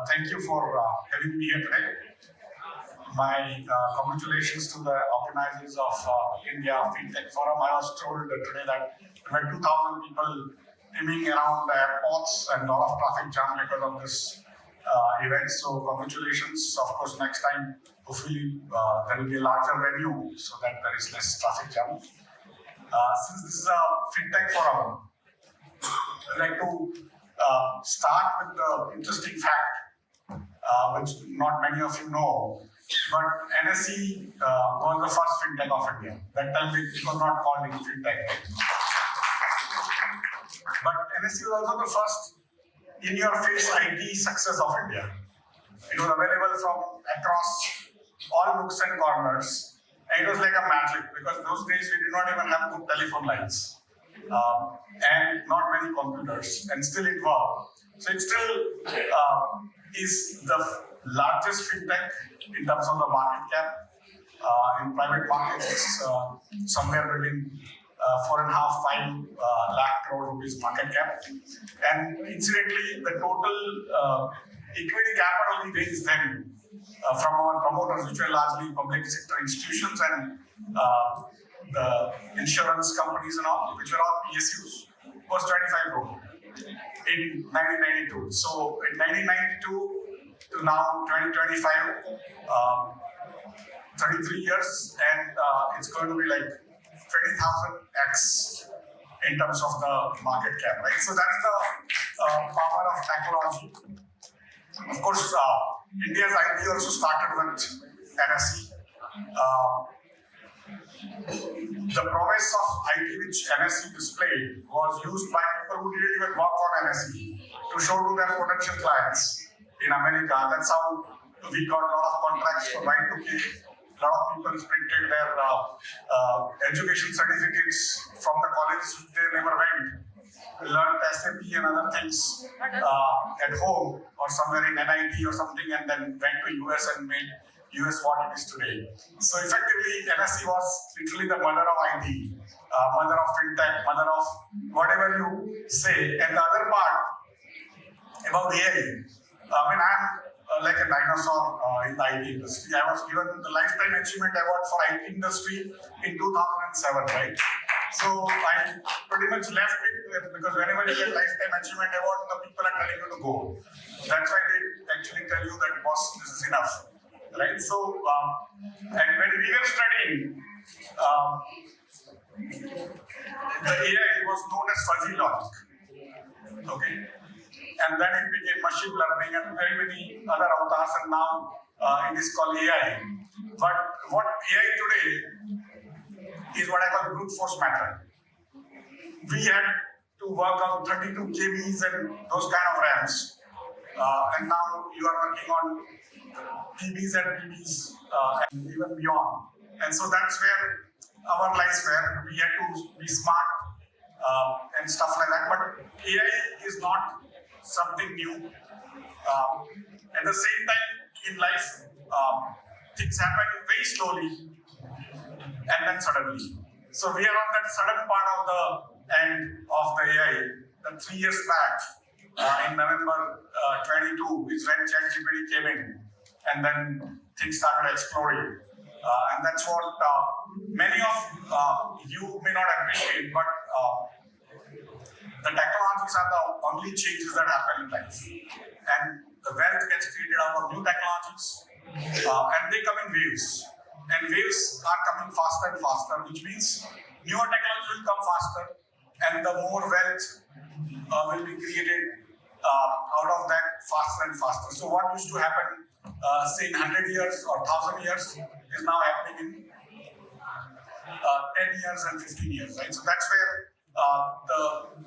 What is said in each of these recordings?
Thank you for having me here today. My congratulations to the organizers of India FinTech Forum. I was told today that there were 2,000 people teeming around the airports and a lot of traffic jam because of this event. So congratulations. Of course, next time, hopefully there will be a larger venue so that there is less traffic jam. Since this is a FinTech Forum, I'd like to start with the interesting fact, which not many of you know, but NSE was the first FinTech of India. That time it was not called FinTech. But NSE was also the first in-your-face IT success of India. It was available from across all nooks and corners, and it was like a magic because those days we did not even have good telephone lines. And not many computers, and still it worked. So it still is the largest fintech in terms of the market cap. In private markets, it's somewhere between 4.5–5 lakh crore rupees market cap. And incidentally, the total equity capital we raised then from our promoters, which were largely public sector institutions and the insurance companies and all, which were all PSUs, was 25 crore in 1992. So in 1992 to now 2025, 33 years, and it's going to be like 20,000x in terms of the market cap, right? So that's the power of technology. Of course, India's IT also started with NSE. The prowess of IT which NSE displayed was used by people who didn't even work on NSE to show to their potential clients in America. That's how we got a lot of contracts for Y2K. A lot of people printed their education certificates from the colleges which they never went, learned SAP and other things at home or somewhere in NIT or something, and then went to US and made US what it is today. So effectively, NSE was literally the mother of IT, mother of FinTech, mother of whatever you say. And the other part about AI, I'm like a dinosaur in the IT industry. I was given the Lifetime Achievement Award for IT industry in 2007, right? So I pretty much left it because whenever you get Lifetime Achievement Award, the people are telling you to go. That's why they actually tell you that, boss, this is enough. Right, so and when we were studying, the AI was known as fuzzy logic, okay, and then it became machine learning and very many other avatars, and now it is called AI. But what AI today is what I call brute force method. We had to work on 32 KBs and those kind of RAMs, and now you are working on PBs and PBs and even beyond. And so that's where our lives were. We had to be smart and stuff like that. But AI is not something new. At the same time, in life, things happen very slowly and then suddenly. So we are on that sudden part of the end of the AI. That 3 years back, in November 22, is when ChatGPT came in. And then things started exploding. And that's what many of you may not appreciate, but the technologies are the only changes that happen in life. And the wealth gets created out of new technologies, and they come in waves. And waves are coming faster and faster, which means newer technology will come faster, and the more wealth will be created out of that faster and faster. So what used to happen say in 100 years or 1,000 years is now happening in 10 years and 15 years, right? So that's where the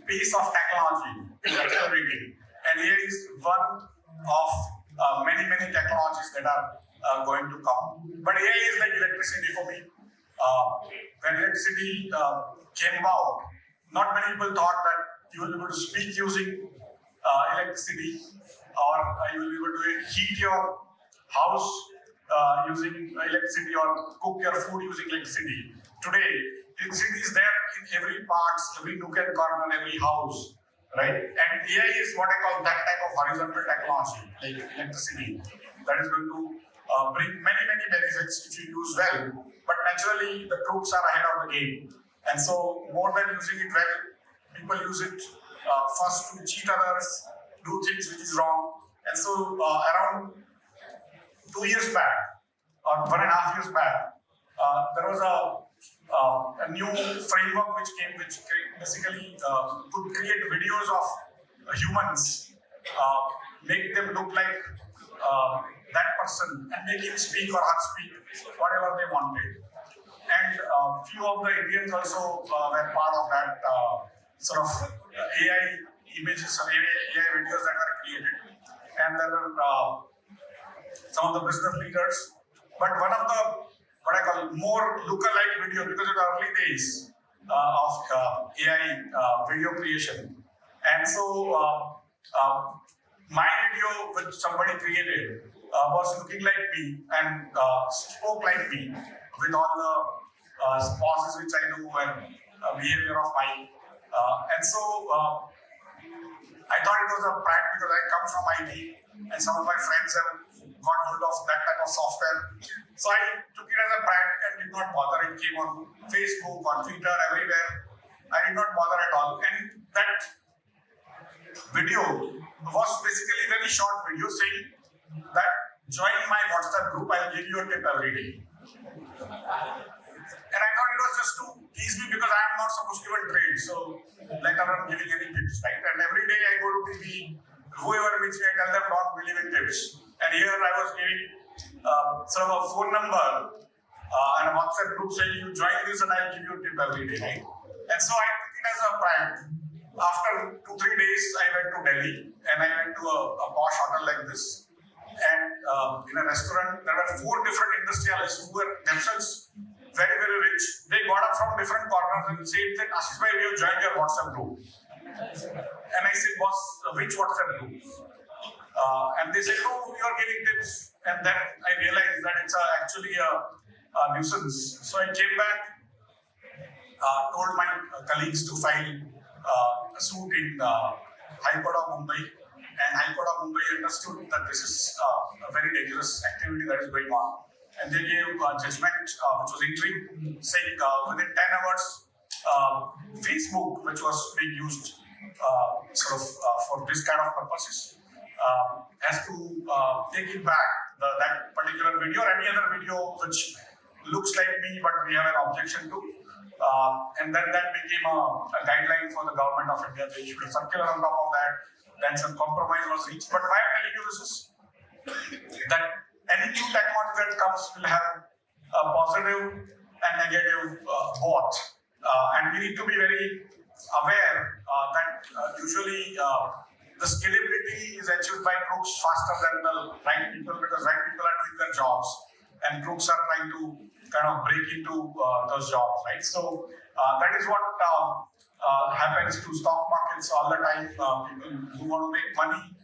pace of technology is accelerating. And AI is one of many technologies that are going to come. But AI is like electricity for me. When electricity came about, not many people thought that you will be able to speak using electricity, or you will be able to heat your house using electricity, or cook your food using electricity. Today, electricity is there in every part, every nook and corner, every house. right? And AI is what I call that type of horizontal technology, like electricity, that is going to bring many benefits if you use well. But naturally, the troops are ahead of the game, and so more than using it well, people use it first to cheat others, do things which is wrong. And so around 2 years back, or 1.5 years back, there was a new framework which came, which basically could create videos of humans, make them look like that person, and make him speak or her speak whatever they wanted. And few of the Indians also were part of that sort of AI images or AI videos that were created. And there were some of the business leaders. But one of the, what I call more lookalike videos, because in the early days of AI video creation. And so my video which somebody created was looking like me and spoke like me with all the pauses which I do and behavior of mine. And so I thought it was a prank because I come from IT and some of my friends have got hold of that type of software. So I took it as a prank and did not bother. It came on Facebook, on Twitter, everywhere. I did not bother at all. And that video was basically a very short video saying that join my WhatsApp group, I'll give you a tip every day. And I thought it was just to tease me because I am not supposed to even trade. So like I'm not giving any tips, right? And every day I go to TV, whoever meets me, I tell them don't believe in tips. And here I was giving sort of a phone number and a WhatsApp group saying you join this and I'll give you a tip every day, right? And so I took it as a prank. After 2-3 days, I went to Delhi and I went to a posh hotel like this. And in a restaurant, there were 4 different industrialists who were themselves very rich. They got up from different corners and said that Ashish bhai, we have joined your WhatsApp group. And I said, boss, which WhatsApp group? And they said, no, you are giving tips. And then I realized that it's actually a nuisance. So I came back, told my colleagues to file a suit in High Court of Mumbai. And High Court of Mumbai understood that this is a very dangerous activity that is going on. And they gave a judgment which was interim, saying within 10 hours, Facebook, which was being used for this kind of purposes, has to take it back, that particular video or any other video which looks like me but we have an objection to. And then that became a guideline for the government of India. They issued a circular on top of that. Then some compromise was reached. But why I'm telling you this is that any new technology that comes will have a positive and negative both. And we need to be very aware that usually the scalability is achieved by crooks faster than the right people, because right people are doing their jobs and crooks are trying to kind of break into those jobs, right? So that is what happens to stock markets all the time. People who want to make money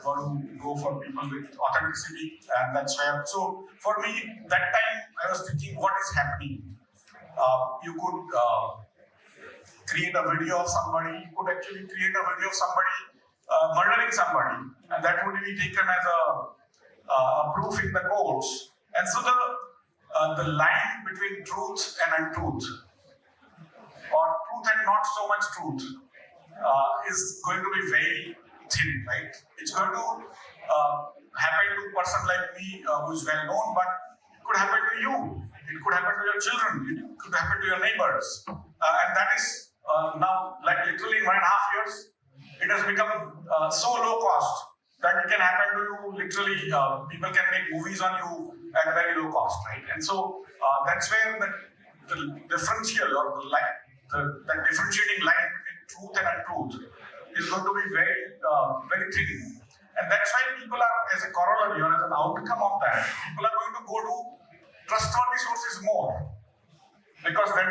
want to go for people with authenticity, and that's where. So for me, that time I was thinking, what is happening? You could create a video of somebody. You could actually create a video of somebody murdering somebody, and that would be taken as a proof in the courts. And so the line between truth and untruth, or truth and not so much truth, is going to be very thin, right? It's going to happen to a person like me who is well known, but it could happen to you. It could happen to your children. It could happen to your neighbors. And that is now, like literally in 1.5 years, it has become so low cost that it can happen to you literally. People can make movies on you at a very low cost, right? And so that's where the differential or the differentiating line between truth and untruth is going to be very thin. And that's why people are, as a corollary or as an outcome of that, people are going to go to trustworthy sources more, because then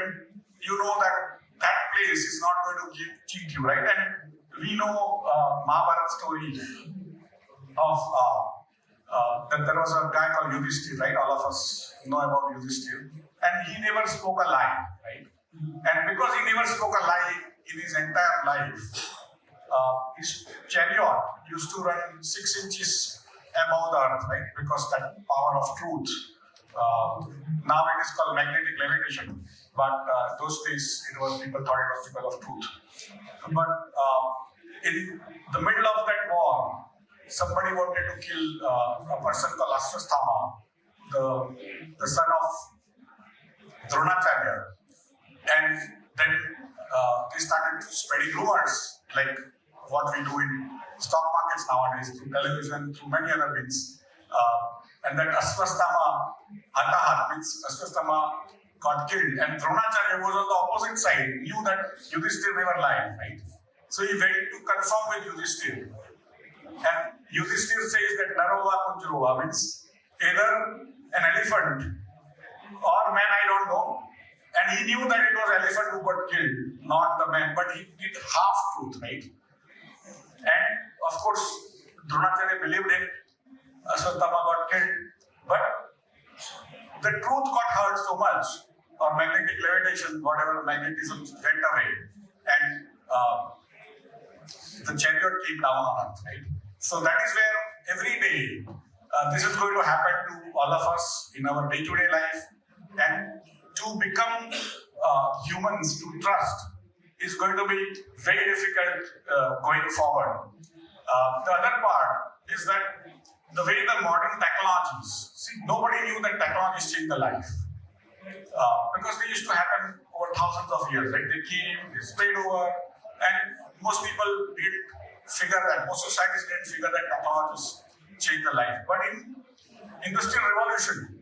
you know that that place is not going to cheat you, right? And we know Mahabharat story of that there was a guy called Yudhishthir, right? All of us know about Yudhishthir, and he never spoke a lie, right? And because he never spoke a lie in his entire life, his chariot used to run 6 inches above the earth, right? Because that power of truth. Now it is called magnetic levitation, but those days people thought it was because of truth. But in the middle of that war, somebody wanted to kill a person called Ashwasthama, the son of Dronacharya, and then they started spreading rumors like what we do in stock markets nowadays, through television, through many other means. And that Ashwasthama Hatahat means Ashwasthama got killed, and Dronacharya was on the opposite side, knew that Yudhishthira never lied, right? So he went to confirm with Yudhishthira. And Yudhishthira says that Narova Kunjarova means either an elephant or man, I don't know. And he knew that it was elephant who got killed, not the man, but he did half truth, right? And of course, Dronacharya believed it. Ashwatthama got killed, but the truth got hurt so much, or magnetic levitation, whatever magnetism went away, and the chariot came down on earth, right? So that is where every day this is going to happen to all of us in our day-to-day life, and to become humans, to trust, is going to be very difficult going forward. The other part is that the way the modern technologies, see, nobody knew that technologies changed the life. Because they used to happen over thousands of years, right? They came, they spread over, and most people didn't figure that, most societies didn't figure that technologies changed the life. But in Industrial Revolution,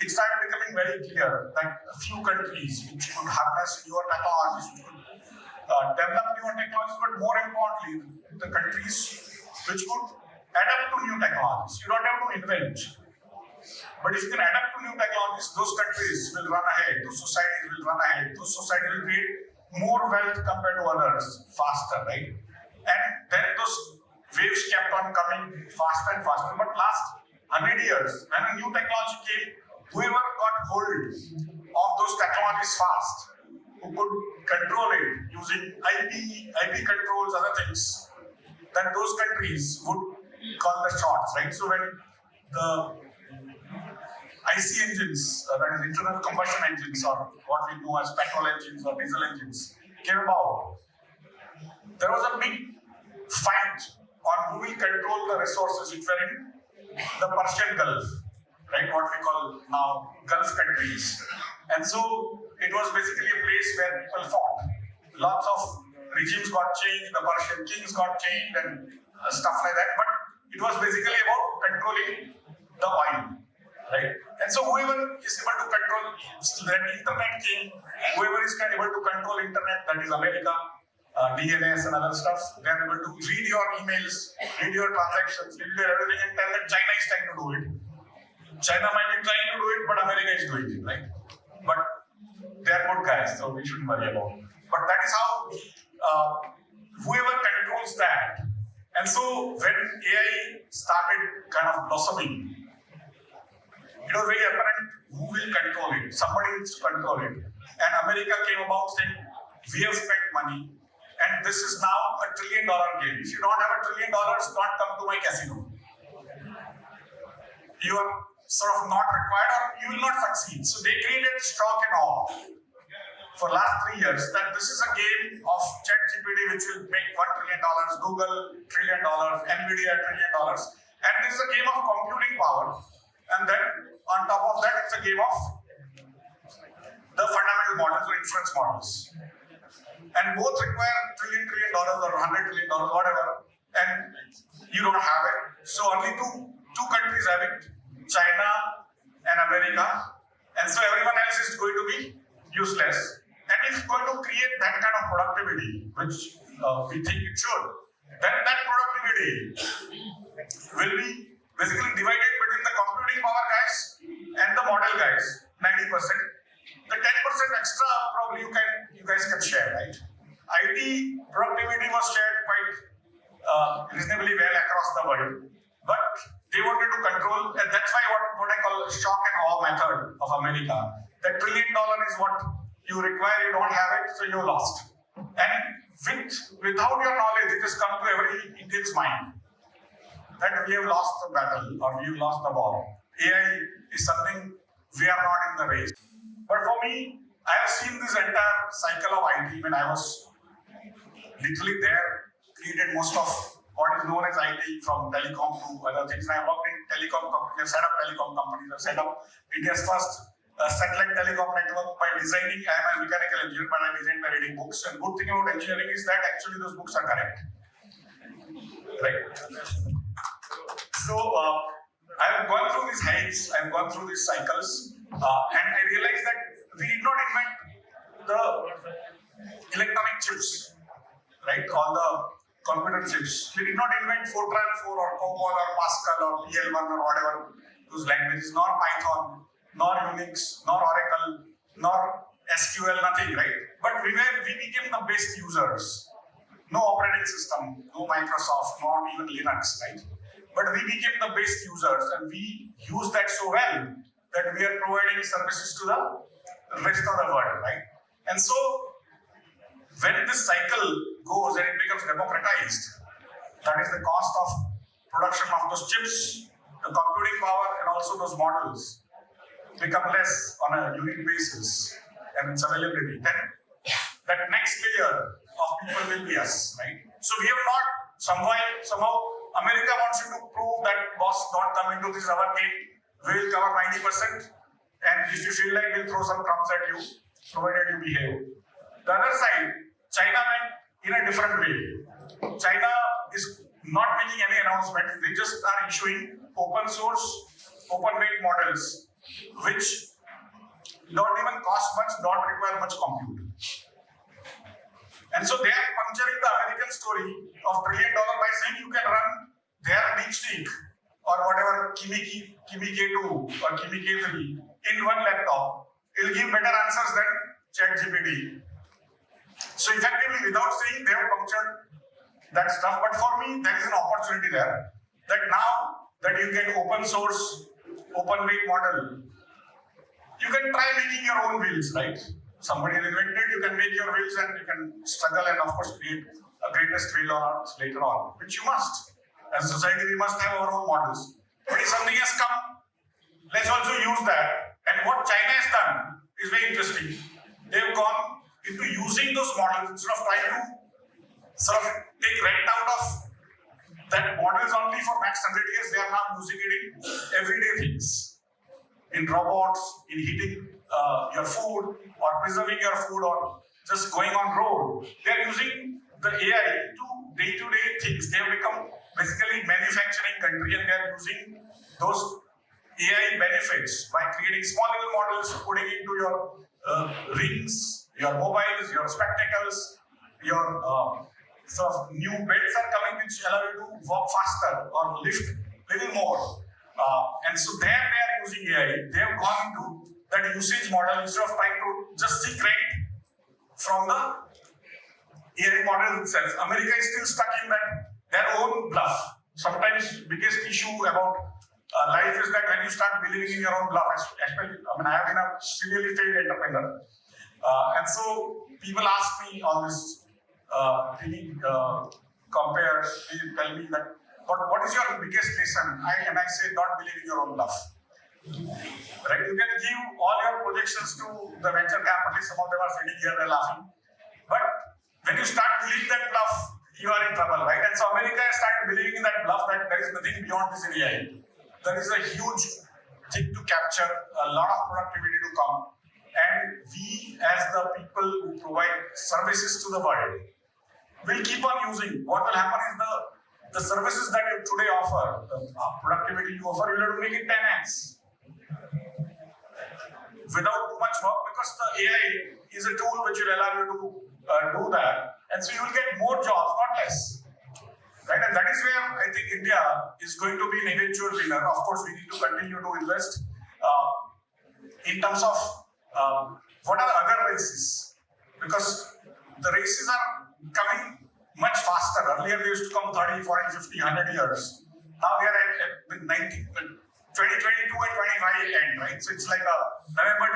it started becoming very clear that a few countries which could harness newer technologies, which could develop newer technologies, but more importantly, the countries which could adapt to new technologies. You don't have to invent. But if you can adapt to new technologies, those countries will run ahead, those societies will run ahead, those societies will create more wealth compared to others faster, right? And then those waves kept on coming faster and faster. But last 100 years, when a new technology came, whoever got hold of those technologies fast, who could control it using IP controls, other things, then those countries would call the shots, right? So when the IC engines, that is internal combustion engines, or what we know as petrol engines or diesel engines, came about, there was a big fight on who will control the resources which were in the Persian Gulf, right? What we call now Gulf countries. And so it was basically a place where people fought. Lots of regimes got changed, the Persian kings got changed, and stuff like that. But it was basically about controlling the oil, right? And so whoever is able to control, when internet came, whoever is able to control internet, that is America, DNS and other stuff, they are able to read your emails, read your transactions, read your everything, and tell that China is trying to do it. China might be trying to do it, but America is doing it, right? But they are good guys, so we shouldn't worry about it. But that is how whoever controls that. And so when AI started kind of blossoming, it was very apparent who will control it. Somebody needs to control it. And America came about saying, we have spent money, and this is now a $1 trillion game. If you don't have $1 trillion, don't come to my casino. You are sort of not required, or you will not succeed. So they created shock and awe for last 3 years that this is a game of ChatGPT which will make $1 trillion, Google $1 trillion, Nvidia $1 trillion, and this is a game of computing power. And then on top of that, it's a game of the fundamental models or inference models. And both require $1 trillion or $100 trillion, whatever, and you don't have it. So only two countries have it, China and America, and so everyone else is going to be useless. And if it's going to create that kind of productivity, which we think it should, then that productivity will be basically divided between the computing power guys and the model guys, 90%. The 10% extra probably you guys can share, right? IT productivity was shared quite reasonably well across the world, but they wanted to control, and that's why what I call shock and awe method of America. That $1 trillion is what you require, you don't have it, so you're lost. And without your knowledge, it has come to every Indian's mind that we have lost the battle or we have lost the war. AI is something we are not in the race. But for me, I have seen this entire cycle of IT when I was literally there, created most of what is known as IT from telecom to other things. And I worked in telecom companies, set up telecom companies, I set up India's first satellite telecom network by designing. I am a mechanical engineer, but I designed by reading books. And good thing about engineering is that actually those books are correct. Right? So I have gone through these heights, I have gone through these cycles, and I realized that we did not invent the electronic chips, right? All the computer chips. We did not invent Fortran 4 or COBOL or Pascal or PL1 or whatever those languages, nor Python, nor Unix, nor Oracle, nor SQL, nothing, right? But we became the best users. No operating system, no Microsoft, not even Linux, right? But we became the best users, and we use that so well that we are providing services to the rest of the world, right? And so, when this cycle goes and it becomes democratized, that is the cost of production of those chips, the computing power, and also those models become less on a unit basis and its availability. Then that next layer of people will be us, right? So we have not somehow America wants you to prove that boss, don't come into this our game. We will cover 90%, and if you feel like we'll throw some crumbs at you, provided you behave. The other side, China went in a different way. China is not making any announcements. They just are issuing open source, open weight models, which don't even cost much, don't require much compute. And so they are puncturing the American story of $1 trillion by saying you can run their DeepSeek or whatever Kimi K2 or Kimi K3 in one laptop. It will give better answers than ChatGPT. So effectively, without saying, they have punctured that stuff. But for me, there is an opportunity there that now that you get open source, open weight model, you can try making your own wheels, right? Somebody has invented, you can make your wheels and you can struggle and of course create a greatest wheel on earth later on, which you must. As a society, we must have our own models. But if something has come, let's also use that. And what China has done is very interesting. They've gone into using those models instead of trying to sort of take rent out of that models only for next 100 years. They are now using it in everyday things. In robots, in heating your food, or preserving your food, or just going on road. They are using the AI to day-to-day things. They have become basically manufacturing country, and they are using those AI benefits by creating small little models, putting into your rings, your mobiles, your spectacles, your sort of new beds are coming which allow you to walk faster or lift little more. And so there they are using AI. They have gone into that usage model instead of trying to just seek rent from the AI model itself. America is still stuck in that their own bluff. Sometimes biggest issue about life is that when you start believing in your own bluff, especially, I have been a severely failed entrepreneur. And so people ask me all this, compare, they tell me that, what is your biggest lesson? And I say, don't believe in your own bluff. Right? You can give all your projections to the venture capitalists, some of them are sitting here, they're laughing. But when you start believing that bluff, you are in trouble, right? And so America has started believing in that bluff that there is nothing beyond this AI. There is a huge thing to capture, a lot of productivity to come. And we, as the people who provide services to the world, will keep on using. What will happen is the services that you today offer, the productivity you offer, you'll have to make it 10x. Without too much work, because the AI is a tool which will allow you to do that. And so you will get more jobs, not less. Right? And that is where I think India is going to be an eventual winner. Of course, we need to continue to invest in terms of what are other races. Because the races are coming much faster. Earlier they used to come 30, 40, 50, 100 years. Now we are at 2022 and 25 end, right? So it's like a November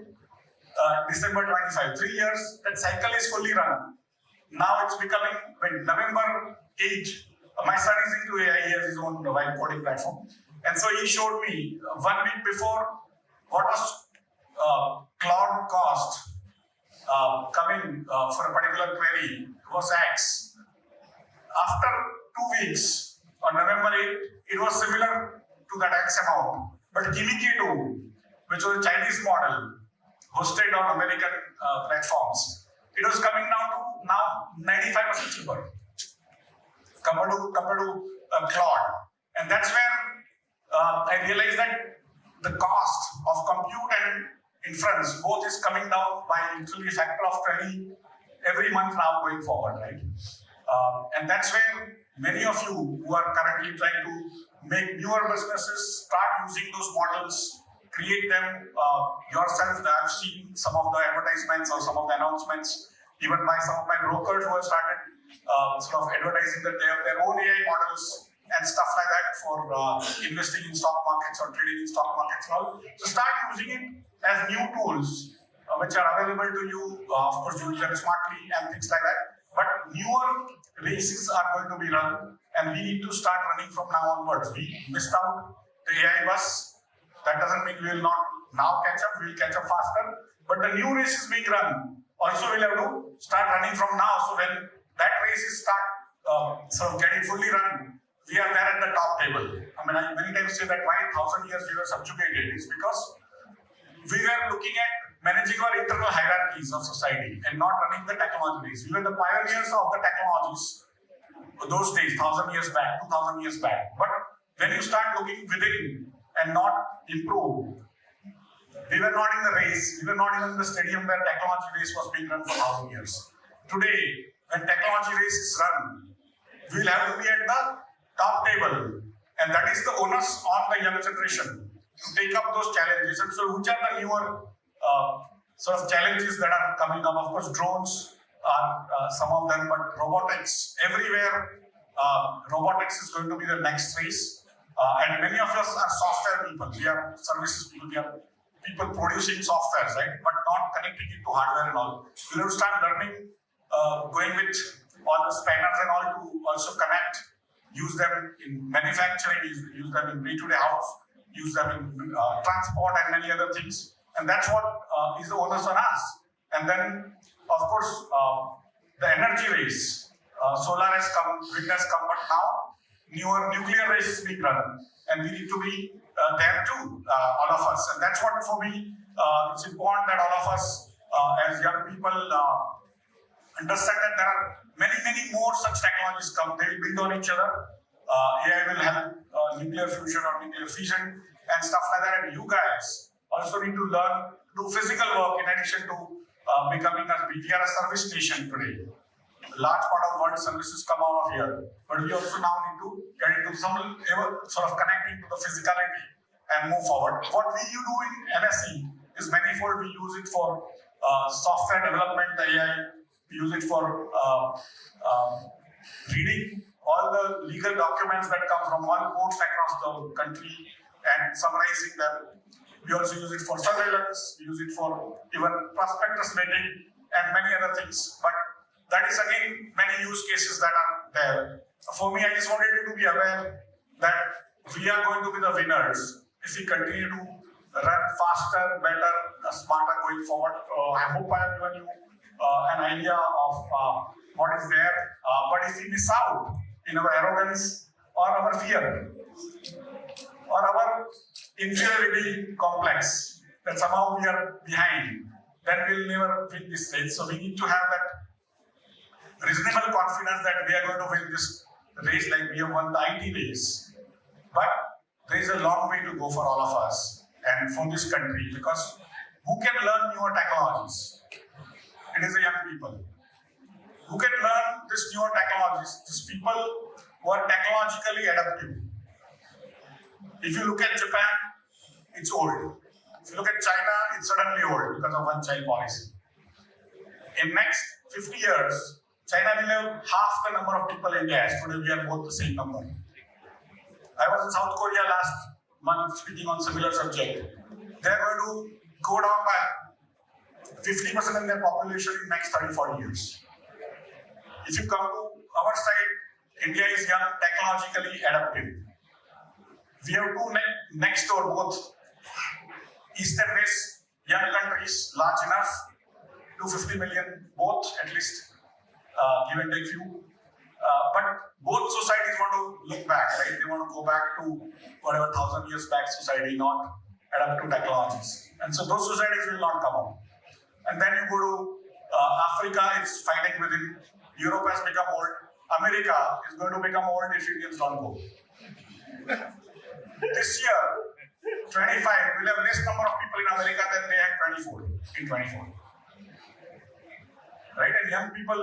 22, December 25. 3 years, that cycle is fully run. now it's becoming, when November 8, my son is into AI, he has his own vibe coding platform. And so he showed me 1 week before what was cloud cost coming for a particular query was X. After 2 weeks, on November 8, it was similar to that X amount. But Kimi-K2, which was a Chinese model, hosted on American platforms, it was coming down to now 95% cheaper compared to cloud. And that's where I realized that the cost of compute and inference both is coming down by literally a factor of 20 every month now going forward, right? And that's where many of you who are currently trying to make newer businesses start using those models, create them yourself. I've seen some of the advertisements or some of the announcements, even by some of my brokers who have started sort of advertising that they have their own AI models and stuff like that for investing in stock markets or trading in stock markets and all. So start using it as new tools which are available to you. Of course, use them smartly and things like that. But newer races are going to be run, and we need to start running from now onwards. We missed out the AI bus. That doesn't mean we will not now catch up. We will catch up faster. But the new races being run also will have to start running from now. So when that races start sort of getting fully run, we are there at the top table. I mean, I many times say that why 1,000 years we were subjugated is because we were looking at managing our internal hierarchies of society and not running the technologies. We were the pioneers of the technologies those days, 1,000 years back, 2,000 years back. But when you start looking within and not improve, we were not in the race. We were not even in the stadium where technology race was being run for 1,000 years. Today, when technology race is run, we will have to be at the top table, and that is the onus on the young generation to take up those challenges. And so, which are the newer sort of challenges that are coming up? Of course, drones are some of them, but robotics everywhere. Robotics is going to be the next race, and many of us are software people. We are services people. We are people producing softwares, right? But not connecting it to hardware and all. We have to start learning, going with all the spanners and all to also connect. Use them in manufacturing, use them in day-to-day house, use them in transport and many other things. And that's what is the onus on us. And then, of course, the energy race. Solar has come, wind has come, but now newer nuclear race is being run. And we need to be there too, all of us. And that's what, for me, it's important that all of us, as young people, understand that there are many more such technologies come. They will build on each other. AI will help nuclear fusion or nuclear fission and stuff like that. And you guys also need to learn to do physical work in addition to becoming we are a service nation today. A large part of world services come out of here. But we also now need to get into some sort of connecting to the physicality and move forward. What we do in NSE is manifold. We use it for software development, the AI. We use it for reading all the legal documents that come from all courts across the country and summarizing them. We also use it for surveillance. We use it for even prospectus rating and many other things. But that is again many use cases that are there. For me, I just wanted you to be aware that we are going to be the winners if we continue to run faster, better, smarter going forward. I hope I have given you an idea of what is there. But if we miss out in our arrogance or our fear or our inferiority complex that somehow we are behind, then we'll never win this race. So we need to have that reasonable confidence that we are going to win this race like we have won the IT race. But there is a long way to go for all of us and for this country, because who can learn newer technologies? It is the young people. Who can learn these newer technologies? These people who are technologically adaptive. If you look at Japan, it's old. If you look at China, it's suddenly old because of one-child policy. In next 50 years, China will have half the number of people India has. Today we are both the same number. I was in South Korea last month speaking on similar subject. They are going to go down by 50% in their population in next 30-40 years. If you come to our side, India is young, technologically adaptive. We have two next door, both East and West, young countries, large enough, 250 million, both at least, give and take few. But both societies want to look back, right? They want to go back to whatever 1,000 years back society, not adapt to technologies. And so those societies will not come up. And then you go to Africa, it's fighting within. Europe has become old. America is going to become old if Indians don't go. This year, 25, we'll have less number of people in America than they had 24. Right? And young people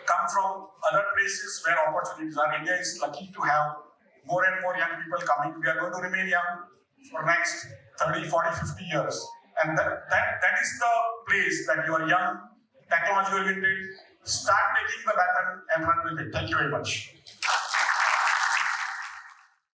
come from other places where opportunities are. India is lucky to have more and more young people coming. We are going to remain young for next 30, 40, 50 years. And that is the place that you are young, technology oriented, start taking the baton and run with it. Thank you very much.